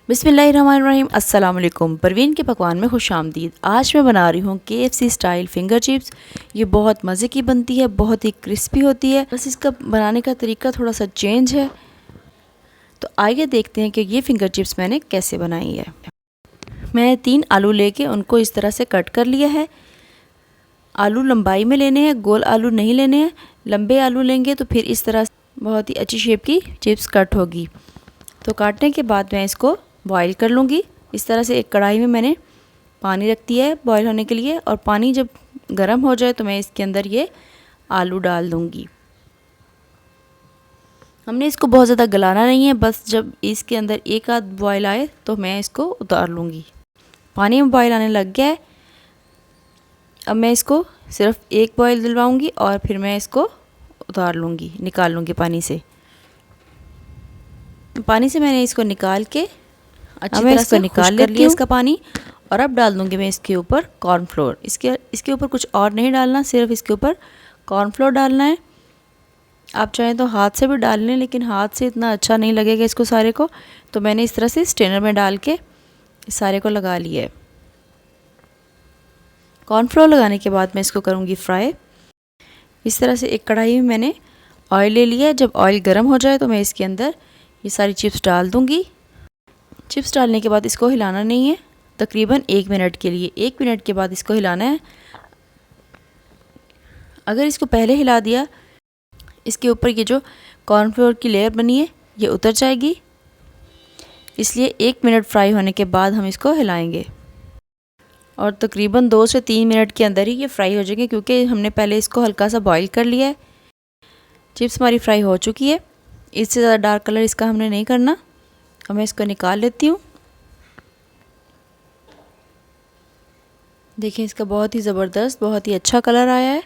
बिस्मिल्लाहिर्रहमानिर्रहीम। अस्सलाम वालेकुम। परवीन के पकवान में खुश आमदीद। आज मैं बना रही हूँ KFC स्टाइल फिंगर चिप्स। ये बहुत मज़े की बनती है, बहुत ही क्रिस्पी होती है। बस इसका बनाने का तरीका थोड़ा सा चेंज है। तो आइए देखते हैं कि ये फिंगर चिप्स मैंने कैसे बनाई है। मैं 3 आलू लेके उनको इस तरह से कट कर लिया है। आलू लंबाई में लेने हैं, गोल आलू नहीं लेने हैं। लंबे आलू लेंगे तो फिर इस तरह बहुत ही अच्छी शेप की चिप्स कट होगी। तो काटने के बाद मैं इसको बॉईल कर लूँगी। इस तरह से एक कढ़ाई में मैंने पानी रख दिया है बॉईल होने के लिए, और पानी जब गर्म हो जाए तो मैं इसके अंदर ये आलू डाल दूँगी। हमने इसको बहुत ज़्यादा गलाना नहीं है, बस जब इसके अंदर एक आध बॉईल आए तो मैं इसको उतार लूँगी। पानी में बॉईल आने लग गया है। अब मैं इसको सिर्फ एक बॉईल दिलवाऊँगी और फिर मैं इसको उतार लूँगी, निकाल लूँगी पानी से। पानी से मैंने इसको निकाल के अच्छी तरह से निकाल कर लिया इसका पानी। और अब डाल दूँगी मैं इसके ऊपर कॉर्नफ्लोर। इसके ऊपर कुछ और नहीं डालना, सिर्फ इसके ऊपर कॉर्नफ्लोर डालना है। आप चाहें तो हाथ से भी डाल लें, लेकिन हाथ से इतना अच्छा नहीं लगेगा इसको सारे को, तो मैंने इस तरह से स्ट्रेनर में डाल के इस सारे को लगा लिया है। कॉर्नफ्लोर लगाने के बाद मैं इसको करूँगी फ्राई। इस तरह से एक कढ़ाई में मैंने ऑयल ले लिया है। जब ऑयल गर्म हो जाए तो मैं इसके अंदर ये सारी चिप्स डाल दूँगी। चिप्स डालने के बाद इसको हिलाना नहीं है, तकरीबन 1 मिनट के लिए। 1 मिनट के बाद इसको हिलाना है। अगर इसको पहले हिला दिया, इसके ऊपर ये जो कॉर्नफ्लोर की लेयर बनी है ये उतर जाएगी, इसलिए 1 मिनट फ्राई होने के बाद हम इसको हिलाएंगे। और तकरीबन 2 से 3 मिनट के अंदर ही ये फ्राई हो जाएंगे, क्योंकि हमने पहले इसको हल्का सा बॉईल कर लिया है। चिप्स हमारी फ्राई हो चुकी है। इससे ज़्यादा डार्क कलर इसका हमने नहीं करना। अब मैं इसको निकाल लेती हूँ। देखिए इसका बहुत ही ज़बरदस्त, बहुत ही अच्छा कलर आया है।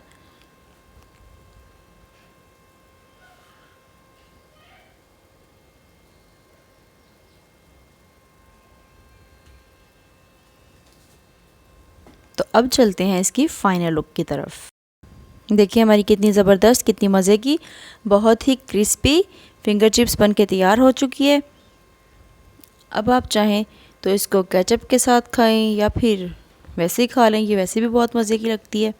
तो अब चलते हैं इसकी फाइनल लुक की तरफ। देखिए हमारी कितनी ज़बरदस्त, कितनी मज़े की, बहुत ही क्रिस्पी फिंगर चिप्स बन के तैयार हो चुकी है। अब आप चाहें तो इसको केचप के साथ खाएं या फिर वैसे ही खा लें, ये वैसे भी बहुत मज़े की लगती है।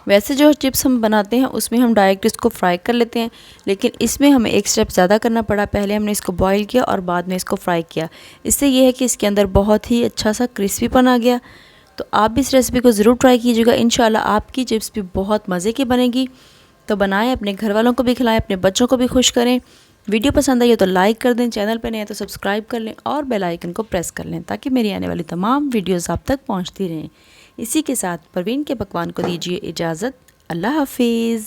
वैसे जो चिप्स हम बनाते हैं उसमें हम डायरेक्ट इसको फ्राई कर लेते हैं, लेकिन इसमें हमें एक स्टेप ज़्यादा करना पड़ा। पहले हमने इसको बॉईल किया और बाद में इसको फ्राई किया। इससे ये है कि इसके अंदर बहुत ही अच्छा सा क्रिस्पीपन आ गया। तो आप भी इस रेसिपी को ज़रूर ट्राई कीजिएगा। इंशाल्लाह आपकी चिप्स भी बहुत मज़े की बनेगी। तो बनाएं, अपने घर वालों को भी खिलाएं, अपने बच्चों को भी खुश करें। वीडियो पसंद आई हो तो लाइक कर दें, चैनल पर नए हैं तो सब्सक्राइब कर लें और बेल आइकन को प्रेस कर लें, ताकि मेरी आने वाली तमाम वीडियोज़ आप तक पहुँचती रहें। इसी के साथ परवीन के पकवान को दीजिए इजाज़त। अल्लाह हाफिज़।